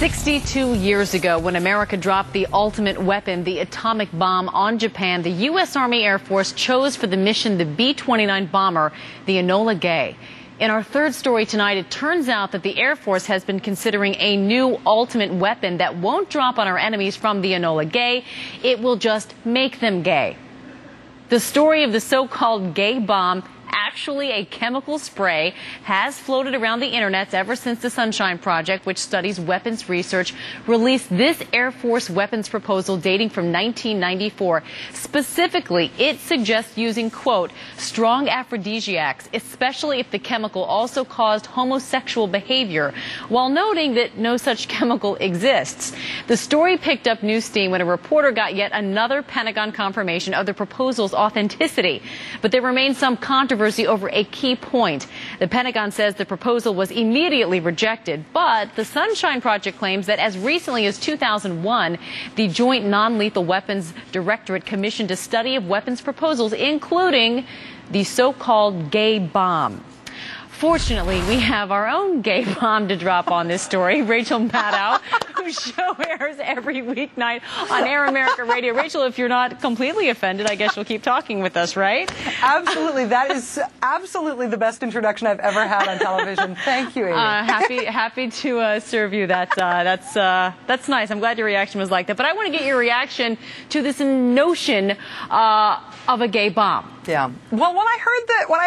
62 years ago, when America dropped the ultimate weapon, the atomic bomb, on Japan, the U.S. Army Air Force chose for the mission the B-29 bomber, the Enola Gay. In our third story tonight, it turns out that the Air Force has been considering a new ultimate weapon that won't drop on our enemies from the Enola Gay. It will just make them gay. The story of the so-called gay bomb, actually a chemical spray, has floated around the internet ever since the Sunshine Project, which studies weapons research, released this Air Force weapons proposal dating from 1994. Specifically, it suggests using, quote, strong aphrodisiacs, especially if the chemical also caused homosexual behavior, while noting that no such chemical exists. The story picked up new steam when a reporter got yet another Pentagon confirmation of the proposal's authenticity. But there remains some controversy over a key point. The Pentagon says the proposal was immediately rejected, but the Sunshine Project claims that as recently as 2001, the Joint Non-Lethal Weapons Directorate commissioned a study of weapons proposals, including the so-called gay bomb. Fortunately, we have our own gay bomb to drop on this story, Rachel Maddow, whose show airs every weeknight on Air America Radio. Rachel, if you're not completely offended, I guess you'll keep talking with us, right? Absolutely. That is absolutely the best introduction I've ever had on television. Thank you, Amy. Happy to serve you. That's nice. I'm glad your reaction was like that. But I want to get your reaction to this notion of a gay bomb. Yeah. Well, when I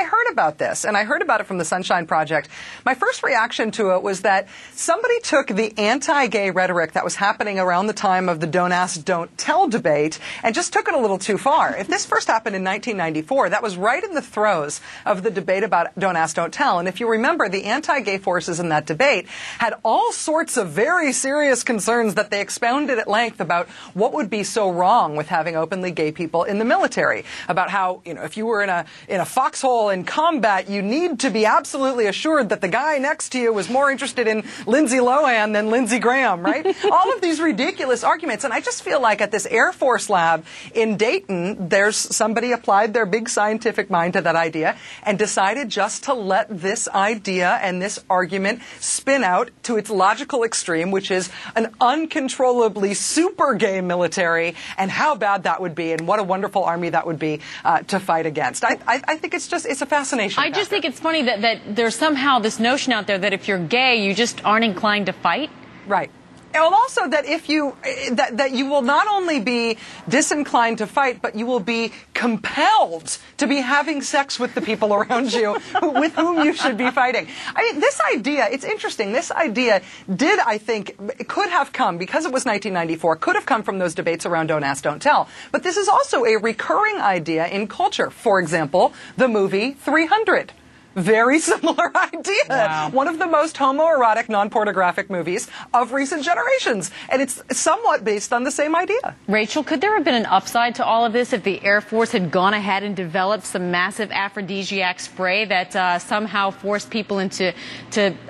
heard about this, and I heard about it from the Sunshine Project, my first reaction to it was that somebody took the anti-gay rhetoric that was happening around the time of the Don't Ask, Don't Tell debate and just took it a little too far. If this first happened in 1994, that was right in the throes of the debate about Don't Ask, Don't Tell. And if you remember, the anti-gay forces in that debate had all sorts of very serious concerns that they expounded at length about what would be so wrong with having openly gay people in the military, about how, if you were in a foxhole in combat, you need to be absolutely assured that the guy next to you was more interested in Lindsay Lohan than Lindsey Graham, right? All of these ridiculous arguments. And I just feel like at this Air Force lab in Dayton, there's somebody applied their big scientific mind to that idea and decided just to let this idea and this argument spin out to its logical extreme, which is an uncontrollably super gay military, and how bad that would be and what a wonderful army that would be to fight against. I think it's a fascination. I just think it's funny that there's somehow this notion out there that if you're gay, you just aren't inclined to fight. Right. And also that if you that you will not only be disinclined to fight, but you will be compelled to be having sex with the people around you with whom you should be fighting. I mean, this idea, it's interesting. This idea did, I think, could have come, because it was 1994, could have come from those debates around Don't Ask, Don't Tell. But this is also a recurring idea in culture. For example, the movie 300. Very similar idea. Wow. One of the most homoerotic, non-pornographic movies of recent generations. And it's somewhat based on the same idea. Rachel, could there have been an upside to all of this if the Air Force had gone ahead and developed some massive aphrodisiac spray that somehow forced people into,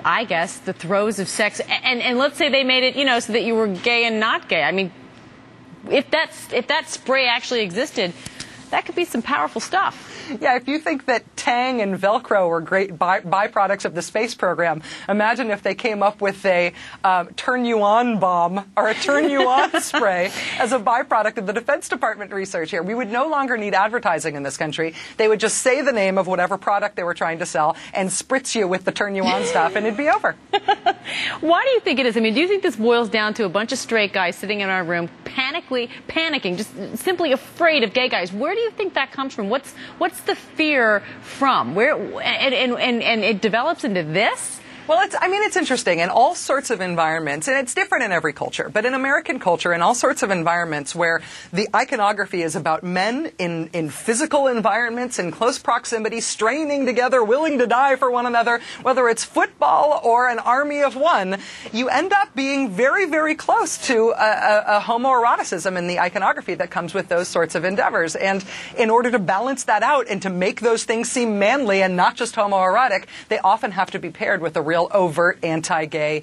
I guess, the throes of sex? And let's say they made it, so that you were gay and not gay. I mean, if that spray actually existed, that could be some powerful stuff. Yeah, if you think that Tang and Velcro were great byproducts of the space program, imagine if they came up with a turn-you-on bomb or a turn-you-on spray as a byproduct of the Defense Department research here. We would no longer need advertising in this country. They would just say the name of whatever product they were trying to sell and spritz you with the turn-you-on stuff, and it'd be over. Why do you think it is? I mean, do you think this boils down to a bunch of straight guys sitting in our room panicking, just simply afraid of gay guys? Where do you think that comes from? What's the fear from? Where and it develops into this? Well, it's interesting in all sorts of environments, and it's different in every culture, but in American culture, in all sorts of environments where the iconography is about men in physical environments, in close proximity, straining together, willing to die for one another, whether it's football or an army of one, you end up being very, very close to a homoeroticism in the iconography that comes with those sorts of endeavors. And in order to balance that out and to make those things seem manly and not just homoerotic, they often have to be paired with a real overt anti-gay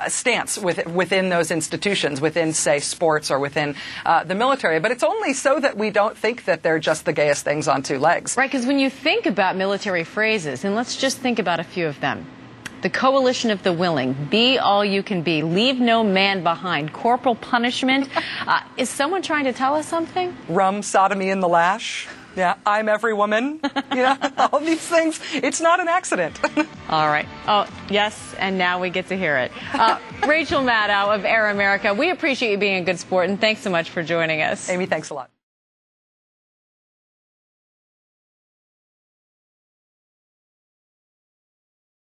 stance within those institutions, within, say, sports or within the military. But it's only so that we don't think that they're just the gayest things on two legs. Right, because when you think about military phrases, and let's just think about a few of them. The coalition of the willing. Be all you can be. Leave no man behind. Corporal punishment. Is someone trying to tell us something? Rum, sodomy, and the lash. Yeah, I'm every woman. All these things. It's not an accident. All right. Oh, yes, and now we get to hear it. Rachel Maddow of Air America, we appreciate you being a good sport, and thanks so much for joining us. Amy, thanks a lot.